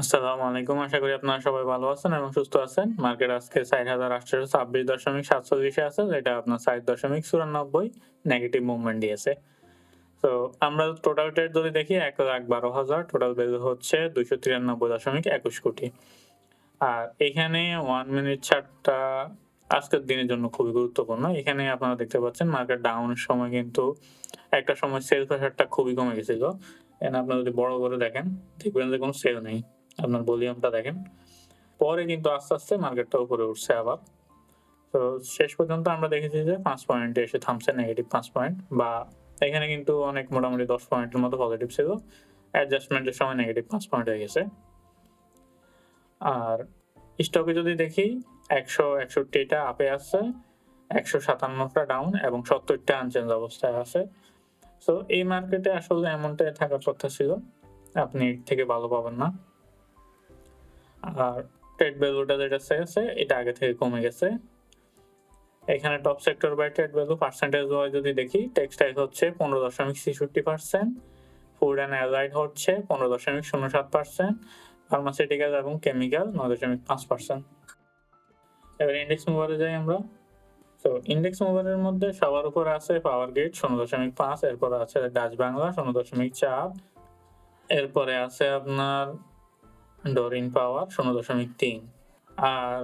আসসালামু আলাইকুম। আশা করি আপনারা সবাই ভালো আছেন এবং সুস্থ আছেন। মার্কেট আজকে ৪,৮২৬.৪৬ এ আছে, যেটা আপনার ৪.৯৪ নেগেটিভ মুভমেন্ট দিয়েছে। তো আমরা টোটাল ট্রেড যদি দেখি ১,১২,০০০, টোটাল ভ্যালু হচ্ছে ২৯৩.২১ কোটি। আর এখানে 1 মিনিট চার্টটা আজকের দিনের জন্য খুবই গুরুত্বপূর্ণ। এখানে আপনারা দেখতে পাচ্ছেন মার্কেট ডাউনের সময় কিন্তু একটা সময় সেল প্রেশারটা খুবই কমে গেছিল। এন্ড আপনারা যদি বড় করে দেখেন, দেখবেন যে কোনো সেল নেই। আপনার ভলিউমটা দেখেন। পরে কিন্তু আস্তে, আস্তে মার্কেটটা উপরে উঠছে আবার। তো শেষ পর্যন্ত আমরা দেখেছি যে ৫ পয়েন্টে এসে থামছে, নেগেটিভ ৫ পয়েন্ট, বা এখানে কিন্তু অনেক মোটামুটি ১০ পয়েন্টের মতো পজিটিভ ছিল। অ্যাডজাস্টমেন্টের সময় নেগেটিভ ৫ পয়েন্ট হয়ে গেছে। আর স্টকে যদি দেখি ১৬১ টা আপে আছে, ১৫৭ টা ডাউন এবং ৭০ টা আনচেঞ্জ অবস্থায় আছে। সো এই মার্কেটে আসলে এমনটাই থাকার কথা ছিল। আপনি এর থেকে ভালো পাবেন না। আর ট্রেড ভ্যালুটা যেটা আছে এটা আগে থেকে কমে গেছে। এখানে top sector by trade value percentage wise যদি দেখি, টেক্সটাইল হচ্ছে ১৫.৬৬%, ফুড অ্যান্ড অ্যালাইড হচ্ছে ১৫.০৭%, ফার্মাসিউটিক্যাল এবং কেমিক্যাল ৯.৫%। এবার ইন্ডেক্স মুভারে যাই আমরা। তো ইন্ডেক্স মুভারের মধ্যে সবার উপরে আছে পাওয়ার গ্রিড ০.৫, এরপরে আছে ডাচ বাংলা ০.৪, এরপরে আছে আপনার ডরিন পাওয়ার ০.৩। আর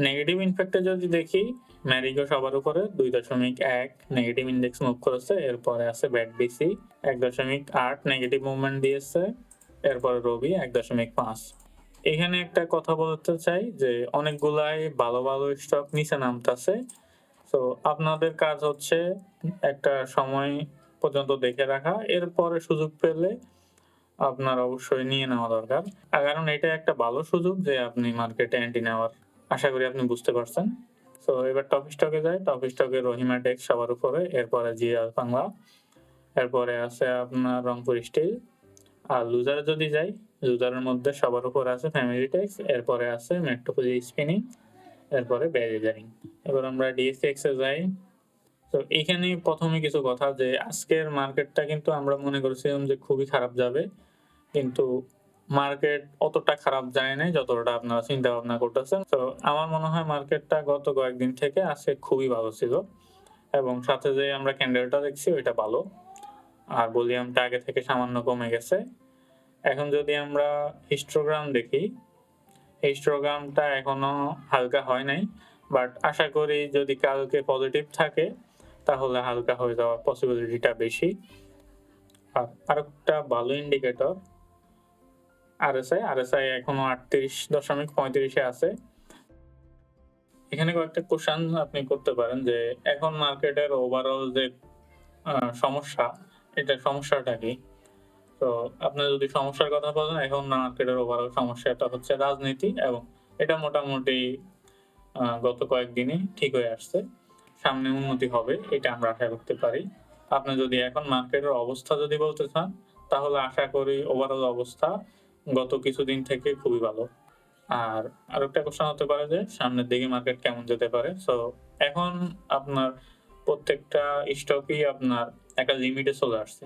নেগেটিভ ইমপ্যাক্টে যদি দেখি, ম্যারিগো সবার উপরে ২.১ নেগেটিভ ইন্ডেক্স মুভ করেছে। এরপরে আছে ব্যাট বিসি ১.৮ নেগেটিভ মুভমেন্ট দিয়েছে। এরপরে রবি ১.৫। এখানে একটা কথা বলতে চাই যে অনেকগুলাই ভালো, ভালো স্টক নিচে নামতাছে। সো আপনাদের কাজ হচ্ছে একটা সময় পর্যন্ত দেখে রাখা। এরপরে সুযোগ পেলে আপনার অবশ্যই নিয়ে নেওয়া দরকার। কারণ এটা একটা ভালো সুযোগ যে আপনি মার্কেটে এন্ট্রি নেওয়ার। আশা করি আপনি বুঝতে পারছেন। সো এবার টপ স্টকে যাই। টপ স্টকে রহিমা টেক্স সবার উপরে, এরপরে জিআল বাংলা, এরপরে আছে আপনার রংপুর স্টিল। আর লুজারে যদি যাই, লুজারের মধ্যে সবার উপরে আছে ফ্যামিলি টেক্স, এরপরে আছে মেট্রোপলি স্পিনিং, এরপরে বেরিজারিং। এবার আমরা ডিএসইএক্স এ যাই। তো এইখানে ১ম এ কিছু কথা যে আজকের মার্কেটটা কিন্তু আমরা মনে করেছিলাম যে খুবই খারাপ যাবে। কিন্তু মার্কেট অতটা খারাপ যায় নাই যতটা আপনারা চিন্তা ভাবনা করতেছেন। তো আমার মনে হয় মার্কেটটা গত কয়েকদিন থেকে আজকে খুবই ভালো ছিল এবং সাথে যে আমরা ক্যান্ডেলটা দেখছি ওইটা ভালো। আর ভলিউমটা আগে থেকে সামান্য কমে গেছে। এখন যদি আমরা হিস্টোগ্রাম দেখি, হিস্টোগ্রামটা এখনো হালকা হয় নাই। বাট আশা করি যদি কালকে পজিটিভ থাকে তাহলে হালকা হয়ে যাওয়ার পসিবিলিটিটা বেশি। আর আরেকটা ভালো ইন্ডিকেটর আরএসআই এখনো ৩৮.৩৫ এ আছে। এখানে কয়েকটা কোয়েশ্চেন আপনি করতে পারেন যে এখন মার্কেটের ওভারঅল যে সমস্যা, এটা সমস্যাটা কি? তো আপনি যদি সমস্যার কথা বলেন, এখন মার্কেটের ওভারঅল সমস্যাটা হচ্ছে রাজনীতি এবং এটা মোটামুটি গত কয়েকদিনই ঠিক হয়ে আসছে। সামনে উন্নতি হবে এটা আমরা আশা করতে পারি। আপনি যদি এখন মার্কেটের অবস্থা যদি বলতে চান, তাহলে আশা করি ওভারঅল অবস্থা গত কিছুদিন থেকে খুবই ভালো। আর আরেকটা কোয়েশ্চেন হতে পারে যে সামনের দিকে মার্কেট কেমন যেতে পারে? সো এখন আপনার প্রত্যেকটা স্টকই আপনার একটা লিমিটে চলে আসছে।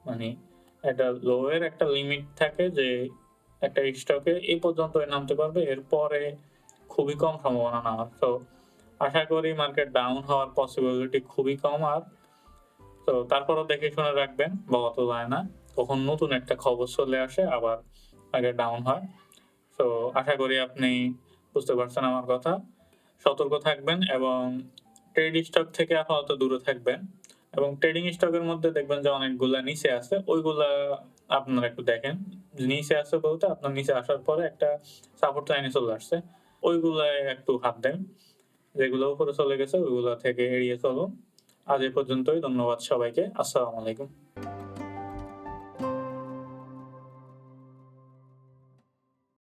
মানে একটা লো এর একটা লিমিট থাকে যে একটা স্টকে এই পর্যন্তই নামতে পারবে। এরপরে খুবই কম সম্ভাবনা নামার। তো আশা করি মার্কেট ডাউন হওয়ার পসিবিলিটি খুবই কম। আর তো তারপরেও দেখে শুনে রাখবেন, বলা তো যায় না। কখন নতুন একটা খবর চলে আসে আবার মার্কেট ডাউন হয়। তো আশা করি আপনি বুঝতে পারছেন আমার কথা। সতর্ক থাকবেন এবং ট্রেড স্টক থেকে আপাতত দূরে থাকবেন এবং ট্রেডিং স্টকের মধ্যে দেখবেন যে অনেকগুলা নিচে আছে। ওইগুলা আপনারা একটু দেখেন। নিচে আছে বলতে আপনার নিচে আসার পরে একটা সাপোর্ট লাইনে চলে আসছে। ওইগুলায় একটু হাত দেন। যেগুলো উপরে চলে গেছে ওইগুলা থেকে এড়িয়ে চলুন। আজ এ পর্যন্তই। ধন্যবাদ সবাইকে। আসসালামু আলাইকুম।